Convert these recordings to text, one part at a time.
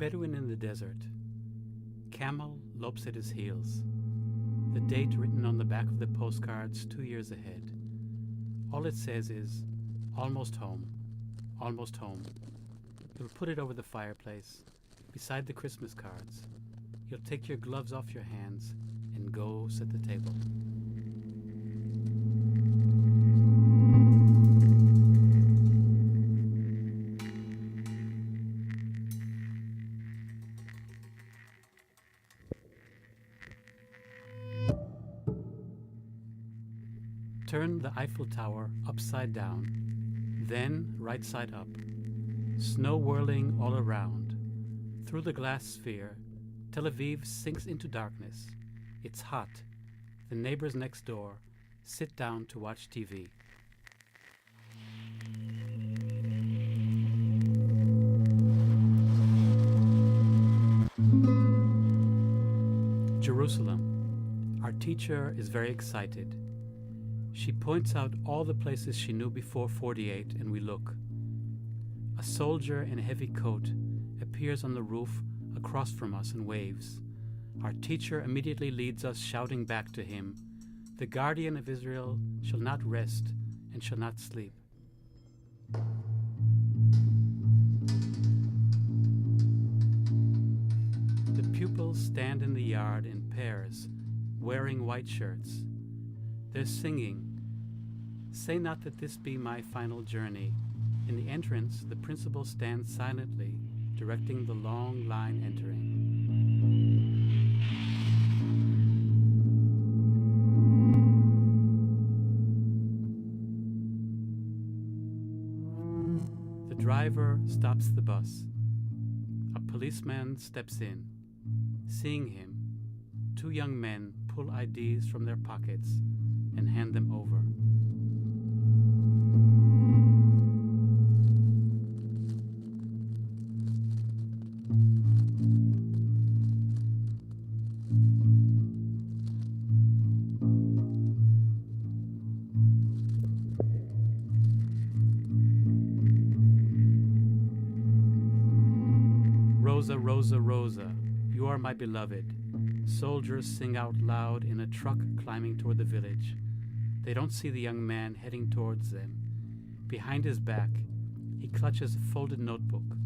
Bedouin in the desert. Camel lopes at his heels. The date written on the back of the postcards 2 years ahead. All it says is, almost home, almost home. You'll put it over the fireplace, beside the Christmas cards. You'll take your gloves off your hands and go set the table. Turn the Eiffel Tower upside down, then right side up. Snow whirling all around. Through the glass sphere, Tel Aviv sinks into darkness. It's hot. The neighbors next door sit down to watch TV. Jerusalem. Our teacher is very excited. She points out all the places she knew before 48, and we look. A soldier in a heavy coat appears on the roof across from us and waves. Our teacher immediately leads us, shouting back to him, "The guardian of Israel shall not rest and shall not sleep." The pupils stand in the yard in pairs, wearing white shirts. They're singing, "Say not that this be my final journey." In the entrance, the principal stands silently, directing the long line entering. The driver stops the bus. A policeman steps in. Seeing him, 2 young men pull IDs from their pockets and hand them over. Rosa, Rosa, Rosa, you are my beloved. Soldiers sing out loud in a truck climbing toward the village. They don't see the young man heading towards them. Behind his back, he clutches a folded notebook,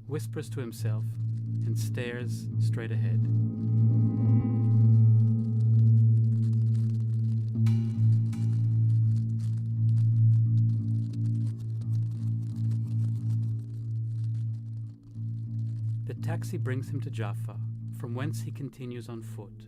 whispers to himself, and stares straight ahead. The taxi brings him to Jaffa, from whence he continues on foot.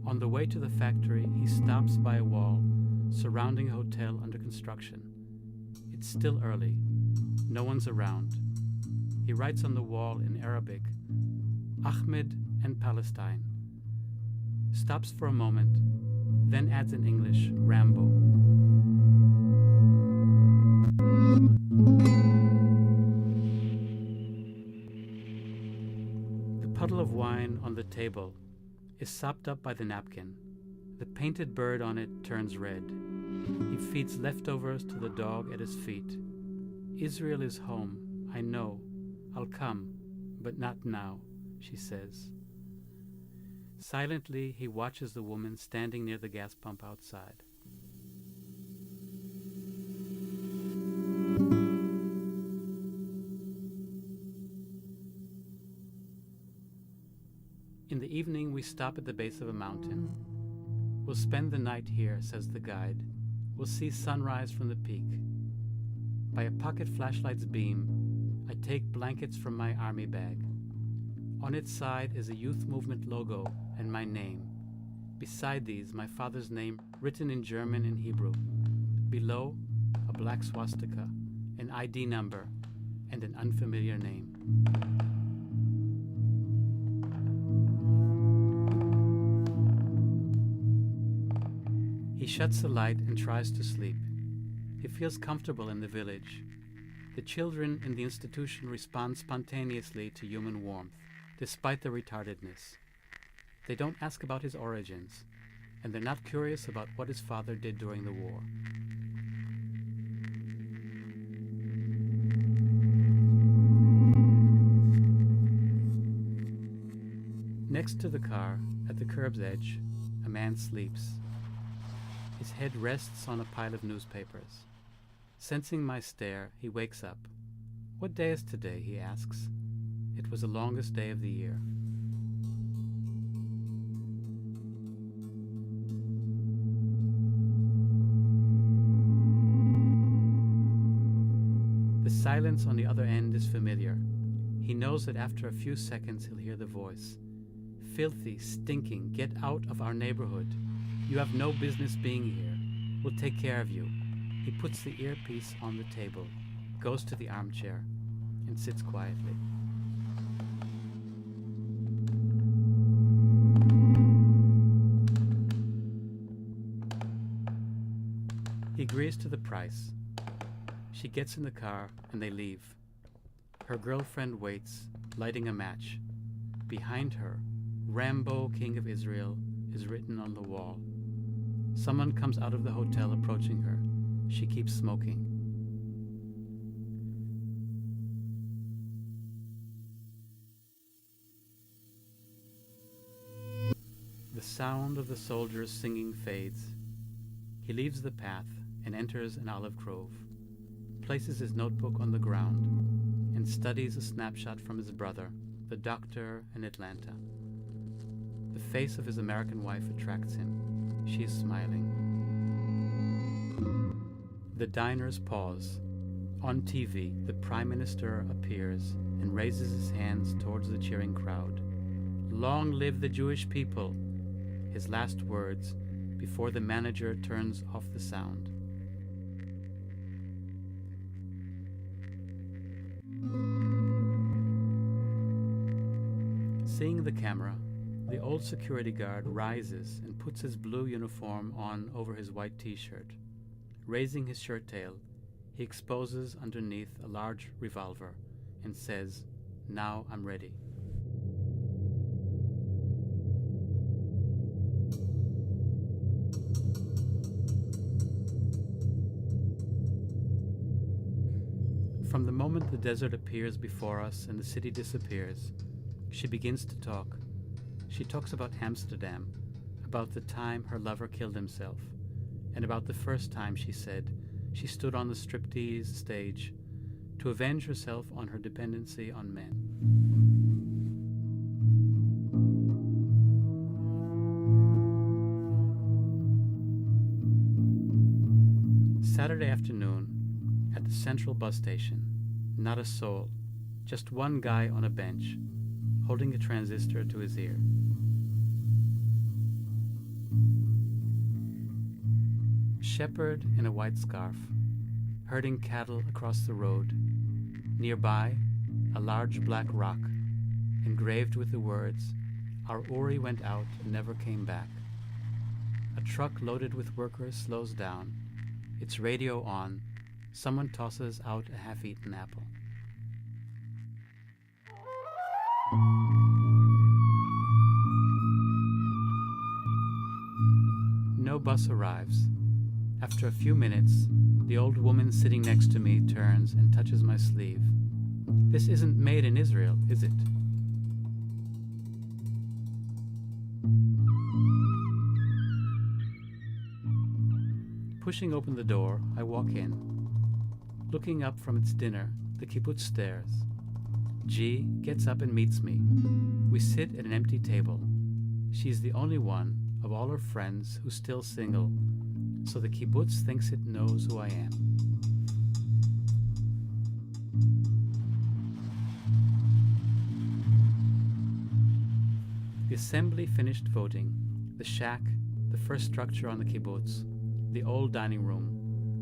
On the way to the factory, he stops by a wall surrounding a hotel under construction. It's still early. No one's around. He writes on the wall in Arabic, "Ahmed and Palestine." Stops for a moment, then adds in English, "Rambo." The puddle of wine on the table is sopped up by the napkin. The painted bird on it turns red. He feeds leftovers to the dog at his feet. "Israel is home, I know. I'll come, but not now," she says. Silently, he watches the woman standing near the gas pump outside. In the evening, we stop at the base of a mountain. "We'll spend the night here," says the guide. "We'll see sunrise from the peak." By a pocket flashlight's beam, I take blankets from my army bag. On its side is a youth movement logo and my name. Beside these, my father's name written in German and Hebrew. Below, a black swastika, an ID number, and an unfamiliar name. He shuts the light and tries to sleep. He feels comfortable in the village. The children in the institution respond spontaneously to human warmth, despite their retardedness. They don't ask about his origins, and they're not curious about what his father did during the war. Next to the car, at the curb's edge, a man sleeps. His head rests on a pile of newspapers. Sensing my stare, he wakes up. "What day is today?" he asks. It was the longest day of the year. The silence on the other end is familiar. He knows that after a few seconds he'll hear the voice. "Filthy, stinking, get out of our neighborhood. You have no business being here. We'll take care of you." He puts the earpiece on the table, goes to the armchair, and sits quietly. He agrees to the price. She gets in the car and they leave. Her girlfriend waits, lighting a match. Behind her, "Rambo, King of Israel," is written on the wall. Someone comes out of the hotel approaching her. She keeps smoking. The sound of the soldiers singing fades. He leaves the path and enters an olive grove, places his notebook on the ground, and studies a snapshot from his brother, the doctor in Atlanta. The face of his American wife attracts him. She is smiling. The diners pause. On TV, the Prime Minister appears and raises his hands towards the cheering crowd. "Long live the Jewish people!" His last words before the manager turns off the sound. Seeing the camera, the old security guard rises and puts his blue uniform on over his white t-shirt. Raising his shirt tail, he exposes underneath a large revolver and says, "Now I'm ready." From the moment the desert appears before us and the city disappears, she begins to talk. She talks about Amsterdam, about the time her lover killed himself, and about the first time, she said, she stood on the striptease stage to avenge herself on her dependency on men. Saturday afternoon, at the central bus station, not a soul, just one guy on a bench, holding a transistor to his ear. Shepherd in a white scarf, herding cattle across the road. Nearby, a large black rock, engraved with the words, "Our Uri went out and never came back." A truck loaded with workers slows down, its radio on. Someone tosses out a half-eaten apple. No bus arrives. After a few minutes, the old woman sitting next to me turns and touches my sleeve. "This isn't made in Israel, is it?" Pushing open the door, I walk in. Looking up from its dinner, the kibbutz stares. G gets up and meets me. We sit at an empty table. She's the only one of all her friends who's still single, so the kibbutz thinks it knows who I am. The assembly finished voting. The shack, the first structure on the kibbutz, the old dining room,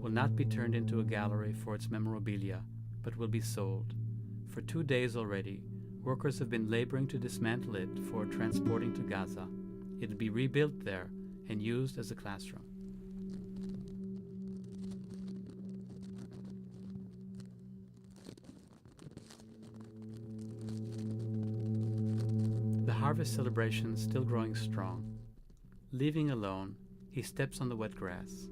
will not be turned into a gallery for its memorabilia, but will be sold. For 2 days already, workers have been laboring to dismantle it for transporting to Gaza. It'll be rebuilt there and used as a classroom. The harvest celebration still growing strong. Leaving alone, he steps on the wet grass.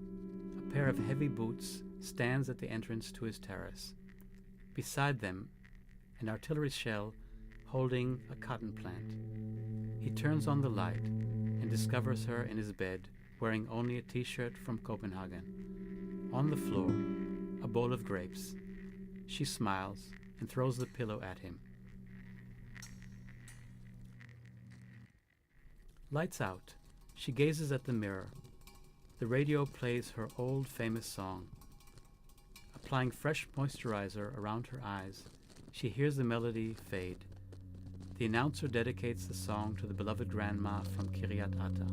A pair of heavy boots stands at the entrance to his terrace. Beside them, an artillery shell holding a cotton plant. He turns on the light and discovers her in his bed, wearing only a t-shirt from Copenhagen. On the floor, a bowl of grapes. She smiles and throws the pillow at him. Lights out. She gazes at the mirror. The radio plays her old famous song. Applying fresh moisturizer around her eyes, she hears the melody fade. The announcer dedicates the song to the beloved grandma from Kiryat Ata.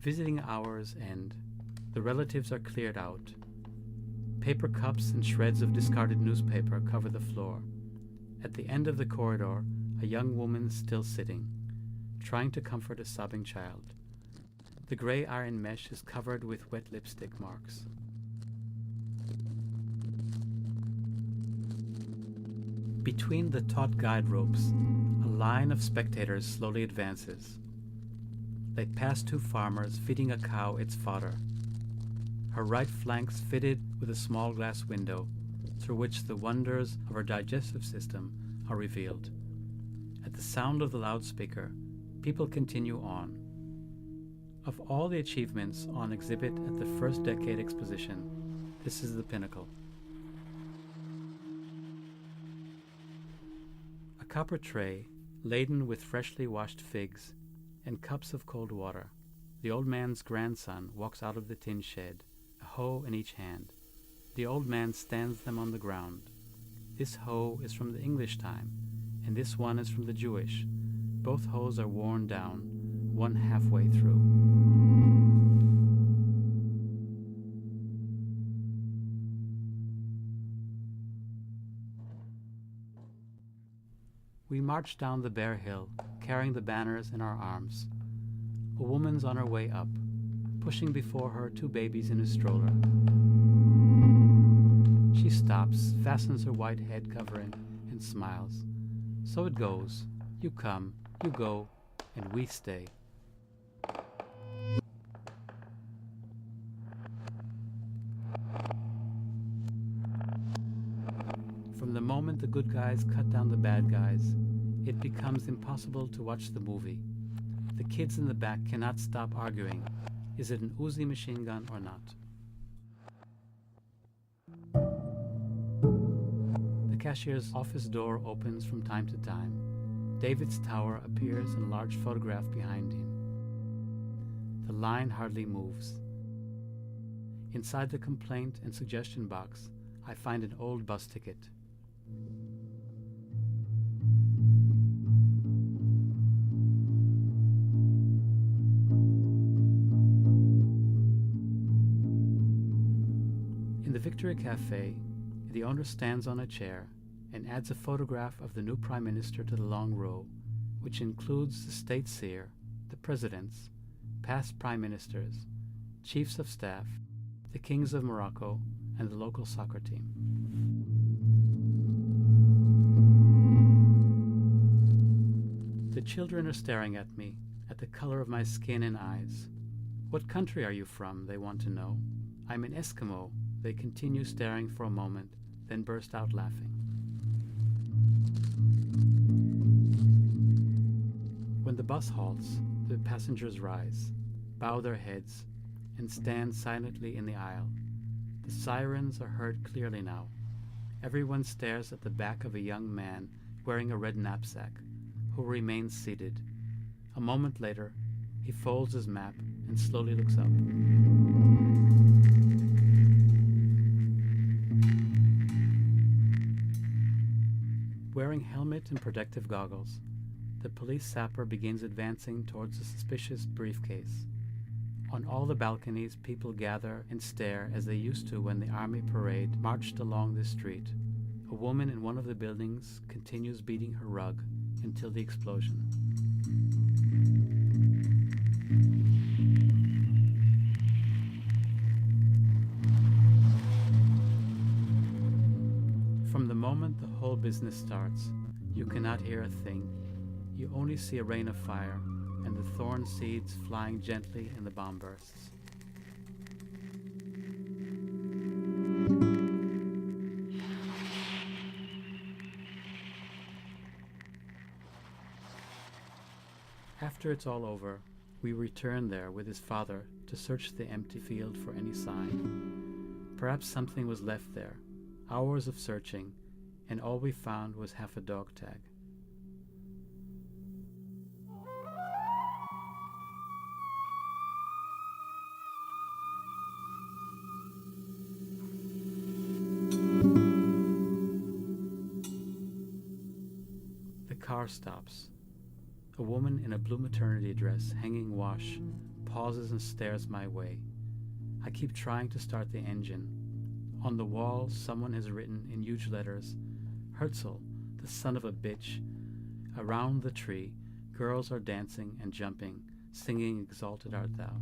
Visiting hours end. The relatives are cleared out. Paper cups and shreds of discarded newspaper cover the floor. At the end of the corridor, a young woman still sitting, trying to comfort a sobbing child. The gray iron mesh is covered with wet lipstick marks. Between the taut guide ropes, a line of spectators slowly advances. They pass two farmers feeding a cow its fodder. Her right flank's fitted with a small glass window, through which the wonders of her digestive system are revealed. At the sound of the loudspeaker, people continue on. Of all the achievements on exhibit at the first decade exposition, this is the pinnacle. A copper tray, laden with freshly washed figs, and cups of cold water. The old man's grandson walks out of the tin shed, a hoe in each hand. The old man stands them on the ground. This hoe is from the English time, and this one is from the Jewish. Both hoes are worn down, one halfway through. We march down the bare hill, carrying the banners in our arms. A woman's on her way up, pushing before her two babies in a stroller. She stops, fastens her white head covering, and smiles. So it goes. You come, you go, and we stay. From the moment the good guys cut down the bad guys, it becomes impossible to watch the movie. The kids in the back cannot stop arguing. Is it an Uzi machine gun or not? The cashier's office door opens from time to time. David's tower appears in a large photograph behind him. The line hardly moves. Inside the complaint and suggestion box, I find an old bus ticket. In the Victory Cafe, the owner stands on a chair and adds a photograph of the new Prime Minister to the long row, which includes the state seer, the presidents, past Prime Ministers, chiefs of staff, the kings of Morocco, and the local soccer team. The children are staring at me, at the color of my skin and eyes. What country are you from, they want to know. I'm an Eskimo. They continue staring for a moment, then burst out laughing. When the bus halts, the passengers rise, bow their heads, and stand silently in the aisle. The sirens are heard clearly now. Everyone stares at the back of a young man wearing a red knapsack, who remains seated. A moment later, he folds his map and slowly looks up. Wearing helmet and protective goggles, the police sapper begins advancing towards the suspicious briefcase. On all the balconies, people gather and stare as they used to when the army parade marched along the street. A woman in one of the buildings continues beating her rug until the explosion. moment the whole business starts, you cannot hear a thing. You only see a rain of fire and the thorn seeds flying gently in the bomb bursts. After it's all over, we return there with his father to search the empty field for any sign. Perhaps something was left there. Hours of searching, and all we found was half a dog tag. The car stops. A woman in a blue maternity dress, hanging wash, pauses and stares my way. I keep trying to start the engine. On the wall, someone has written in huge letters, "Herzl, the son of a bitch." Around the tree, girls are dancing and jumping, singing "Exalted Art Thou."